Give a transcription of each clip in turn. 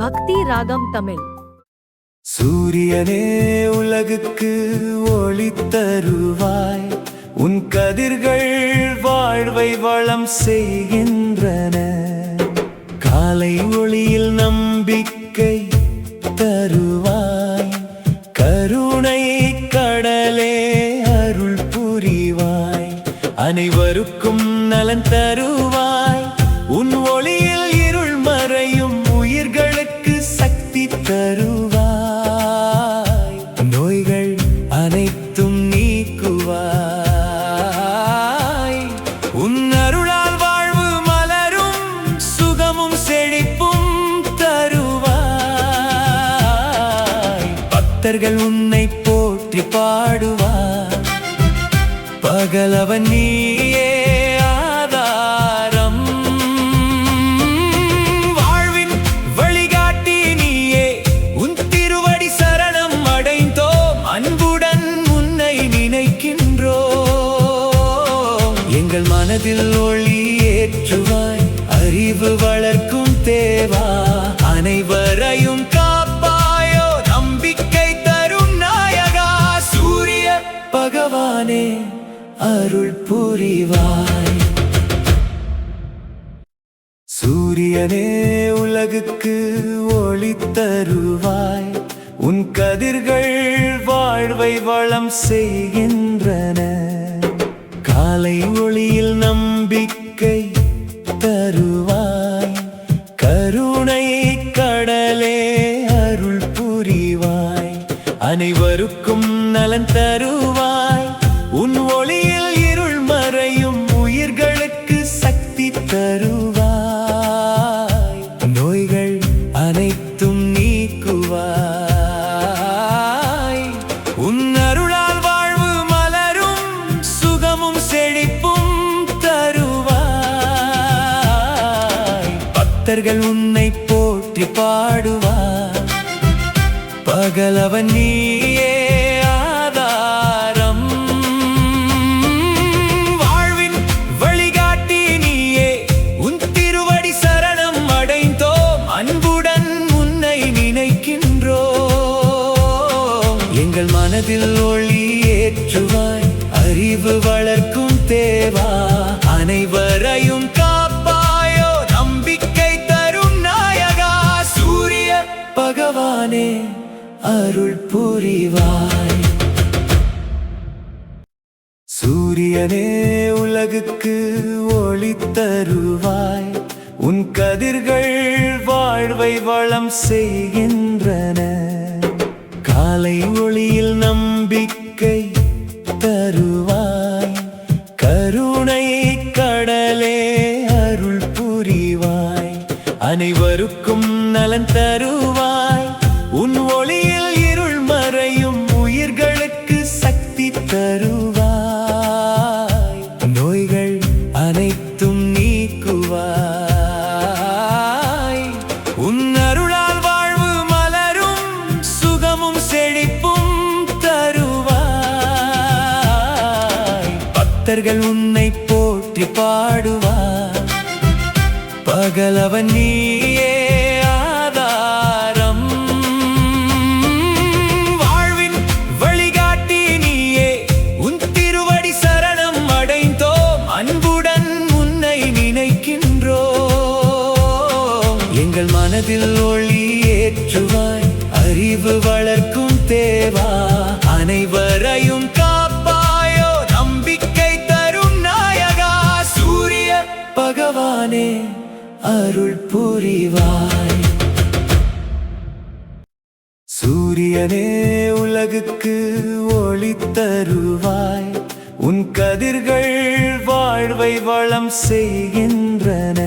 பக்தி ராகம் தமிழ். சூரியனே உலகுக்கு ஒளி தருவாய், உன் கதிர்கள் வாழ்வை வளம் செய்கின்றன. காலை ஒளியில் நம்பிக்கை தருவாய், கருணை கடலே அருள் புரிவாய். அனைவருக்கும் நலன் தருவாய், உன் ஒளியில் இருள் மறையும் உயிர்களுக்கு சக்தி தருவாய். நோய்கள் அனைத்தும் நீக்குவாய், உன் அருளால் வாழ்வு மலரும், சுகமும் செழிப்பும் தருவாய். பக்தர்கள் உன்னை போற்றி பாடுவார், பகலவன் நீயே ஆதாரம். வாழ்வின் வழிகாட்டி நீயே, உன் திருவடி சரணம் அடைந்தோம். அன்புடன் உன்னை நினைக்கின்றோம். எங்கள் மனதில் ஒளி ஏற்றுவாய், அறிவு வளர்க்கும் தேவா. அனைவரையும் காப்பாயோ, நம்பிக்கை தரும் நாயகா. சூரிய பகவானே அருள் புரிவாய். சூரியனே உலகுக்கு ஒளி தருவாய், உன் கதிர்கள் வாழ்வை வளம் செய்கின்றன. காலை ஒளியில் நம்பிக்கை தருவாய், கருணை கடலே அருள் புரிவாய். அனைவருக்கும் நலன் தருவாய், உன் ஒளியில் இருள் மறையும் உயிர்களுக்கு சக்தி தருவாய். நோய்கள் அனைத்தும் நீக்குவாய், உன் அருளால் வாழ்வு மலரும், சுகமும் செழிப்பும் தருவாய். பக்தர்கள் உன்னை போற்றி பாடுவார், பகலவன் நீயே ஆதாரம். வாழ்வின் வழிகாட்டி நீயே, உன் திருவடி சரணம் அடைந்தோம். அன்புடன் உன்னை நினைக்கின்றோம். எங்கள் மனதில் ஒளி ஏற்றுவாய், அறிவு வளர்க்கும் தேவா. அனைவரையும் காப்பாயோ, நம்பிக்கை தரும் நாயகா. சூரிய பகவானே அருள் புரிவாய். சூரியனே உலகுக்கு ஒளி தருவாய், உன் கதிர்கள் வாழ்வை வளம் செய்கின்றன. காலை ஒளியில் நம்பிக்கை தருவாய், கருணை கடலே அருள் புரிவாய். அனைவருக்கும் நலன் தருவாய், உன் ஒளியில் இருள் மறையும் உயிர்களுக்கு சக்தி தருவாய். நோய்கள் அனைத்தும் நீக்குவாய், உன் அருளால் வாழ்வு மலரும், சுகமும் செழிப்பும் தருவாய். பக்தர்கள் உன்னை போற்றி பாடுவார், பகலவன் நீயே ஆதாரம். வாழ்வின் வழிகாட்டி நீயே, உன் திருவடி சரணம் அடைந்தோம். அன்புடன் உன்னை நினைக்கின்றோம். எங்கள் மனதில் ஒளி ஏற்றுவாய், அறிவு வளர்க்கும் தேவா. அனைவரையும் காப்பாயோ, நம்பிக்கை தரும் நாயகா. சூரிய பகவானே அருள் புரிவாய். சூரியனே உலகுக்கு ஒளி தருவாய், உன் கதிர்கள் வாழ்வை வளம் செய்கின்றன.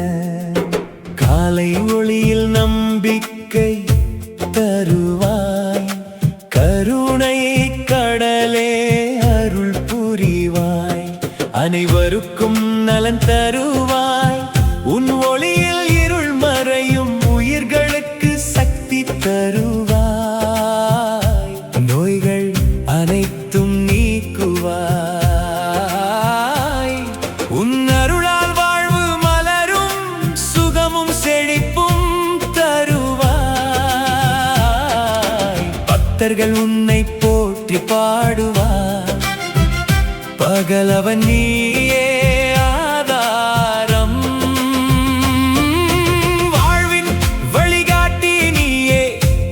காலை ஒளியில் நம்பிக்கை தருவாய், கருணை கடலே அருள் புரிவாய். அனைவருக்கும் நலன் தருவாய், உன் ஒளியில் இருள் மறையும் உயிர்களுக்கு சக்தி தருவாய். நோய்கள் அனைத்தும் நீக்குவாய், உன் அருளால் வாழ்வு மலரும், சுகமும் செழிப்பும் தருவாய். பக்தர்கள் உன்னை போற்றி பாடுவார். பகலவன் நீயே ஆதாரம், வாழ்வின் வழிகாட்டி நீயே.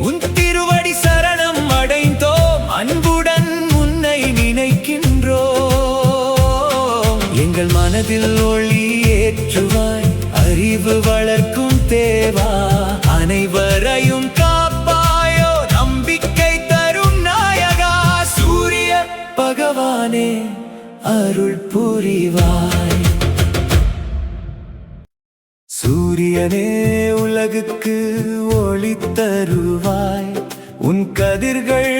உன் திருவடி சரணம் அடைந்தோம், அன்புடன் உன்னை நினைக்கின்றோம். எங்கள் மனதில் ஒளி ஏற்றுவாய், அறிவு வளர்க்கும் தேவா. அனைவரையும் காப்பாயோ, நம்பிக்கை தரும் நாயகா. சூரிய பகவானே அருள் புரிவாய். சூரியனே உலகுக்கு ஒளி தருவாய். உன் கதிர்கள்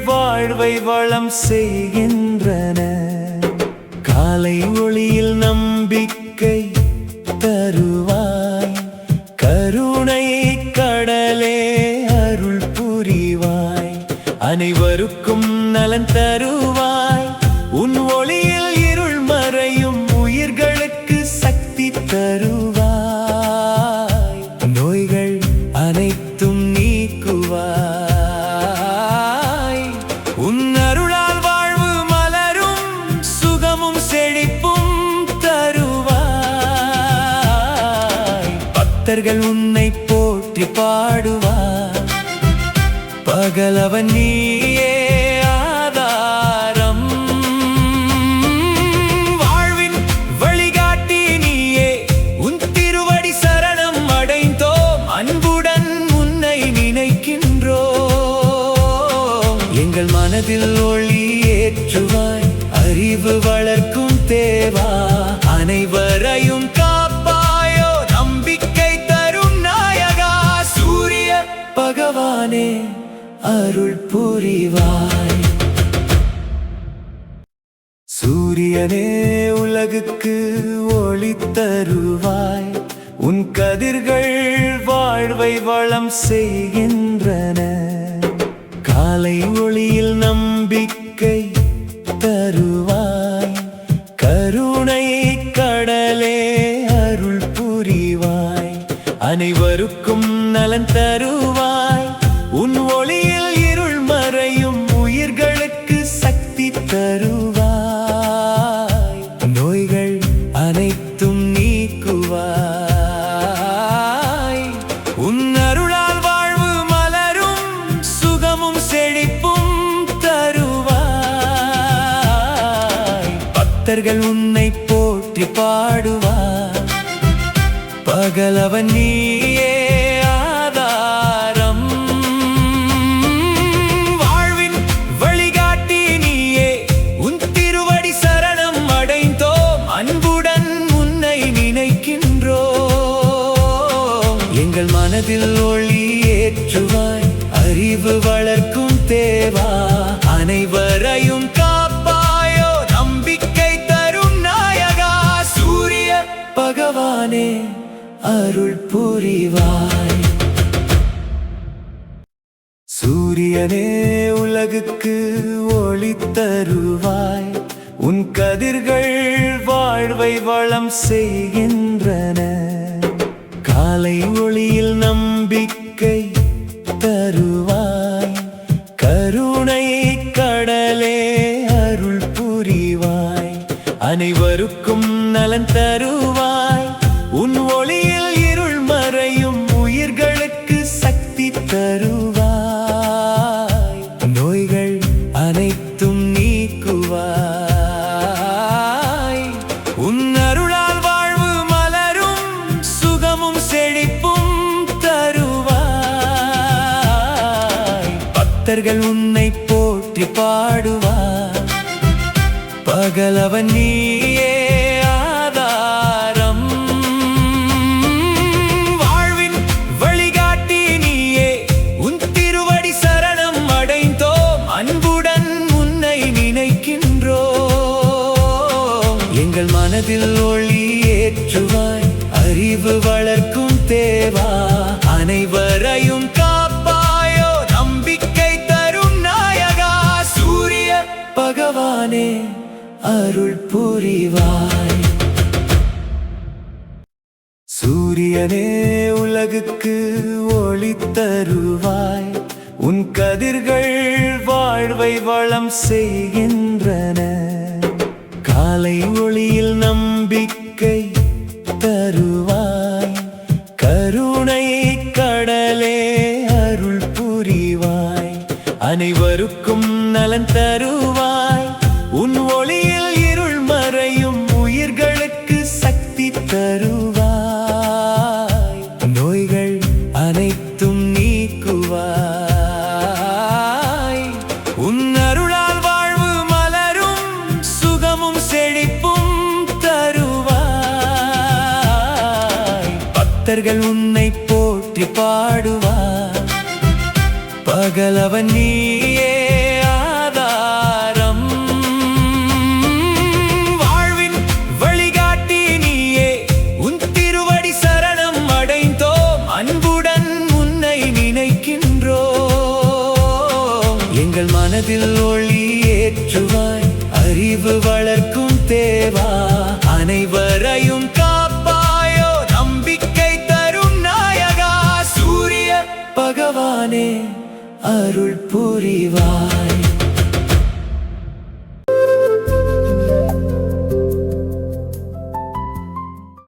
வாழ்வை வளம் செய்கின்றன. காலை ஒளியில் நம்பிக்கை தருவாய். கருணை கடலே அருள் புரிவாய். அனைவருக்கும் நலன் தருவாய். உன் ஒளியில் இருள் மறையும், உயிர்களுக்கு சக்தி தருவாய். நோய்கள் அனைத்தும் நீக்குவாய். உன் அருளால் வாழ்வு மலரும், சுகமும் செழிப்பும் தருவாய். பக்தர்கள் உன்னை போற்றி பாடுவார். பகலவன் நீயே ஆதாரம், வாழ்வின் வழிகாட்டி நீயே. உன் திருவடி சரணம் அடைந்தோம், அன்புடன் உன்னை நினைக்கின்றோம். எங்கள் மனதில் ஒளி ஏற்றுவாய், அறிவு வளர்க்கும் தேவா. அனைவரையும் காப்பாயோ, நம்பிக்கை தரும் நாயகா. சூரிய பகவானே அருள் புரிவாய். சூரியனே உலகுக்கு ஒளி தருவாய். உன் கதிர்கள் வாழ்வை வளம் செய்கின்றன. காலை ஒளியில் நம்பிக்கை தருவாய். கருணை கடலே அருள் புரிவாய். அனைவருக்கும் நலன் தருவாய். உன் ஒளியில் இருள் மறையும், உயிர்களுக்கு சக்தி தருவாய். நோய்கள் அனைத்தும் நீக்குவாய். உன் அருளால் வாழ்வு மலரும், சுகமும் செழிப்பும் தருவாய். பக்தர்கள் உன்னை போற்றி பாடுவார். பகலவன் நீயே ஆதாரம், வாழ்வின் வழிகாட்டி நீயே. உன் திருவடி சரணம் அடைந்தோம், அன்புடன் உன்னை நினைக்கின்றோம். எங்கள் மனதில் ஒளி ஏற்றுவாய், அறிவு வளர்க்கும் தேவா. அனைவரையும் காப்பாயோ, நம்பிக்கை தரும் நாயகா. சூரிய பகவானே அருள் புரிவாய். சூரியனே உலகுக்கு ஒளி தருவாய். உன் கதிர்கள் வாழ்வை வளம் செய்கின்றன. காலை ஒளியில் நம்பிக்கை தருவாய். கருணை கடலே அருள் புரிவாய். அனைவருக்கும் நலன் தருவாய். உன் ஒளியில் இருள் மறையும், உயிர்களுக்கு சக்தி தருவாய். நோய்கள் அனைத்தும் நீக்குவாய். உன் அருளால் வாழ்வு மலரும், சுகமும் செழிப்பும் தருவாய். பக்தர்கள் உன்னை போற்றி பாடுவார். பகலவன் நீயே ஆதாரம், வாழ்வின் வழிகாட்டி நீயே. உன் திருவடி சரணம் அடைந்தோம், அன்புடன் உன்னை நினைக்கின்றோம். எங்கள் மனதில் ஒளி ஏற்றுவாய், அறிவு வளர்க்கும் தேவா. அனைவரையும் காப்பாயோ, நம்பிக்கை தரும் நாயகா. சூரிய பகவானே அருள் புரிவாய். சூரியனே உலகுக்கு ஒளி தருவாய். உன் கதிர்கள் வாழ்வை வளம் செய்கின்றன. காலை ஒளியில் நம்பிக்கை தருவாய், கருணை கடலே அருள் புரிவாய், அனைவருக்கும் நலன் தருவாய். உன் ஒளியில் இருள் மறையும், உயிர்களுக்கு சக்தி தருவாய், நோய்கள் அனைத்தும் நீக்குவாய். உன் அருளால் வாழ்வு மலரும், சுகமும் செழிப்பும் தருவாய். பக்தர்கள் உன்னை போற்றி பாடுவார், பகலவன் நீயே ஆதாரம். வாழ்வின் வழிகாட்டி நீயே, உன் திருவடி சரணம் அடைந்தோம், அன்புடன் உன்னை நினைக்கின்றோம். எங்கள் மனதில் ஒளி ஏற்றுவாய், அறிவு வளர்க்கும் தேவா, அனைவரையும் காப்பாயோ, நம்பிக்கை தரும் நாயகா. சூரிய பகவானே அருள் புரிவாய்.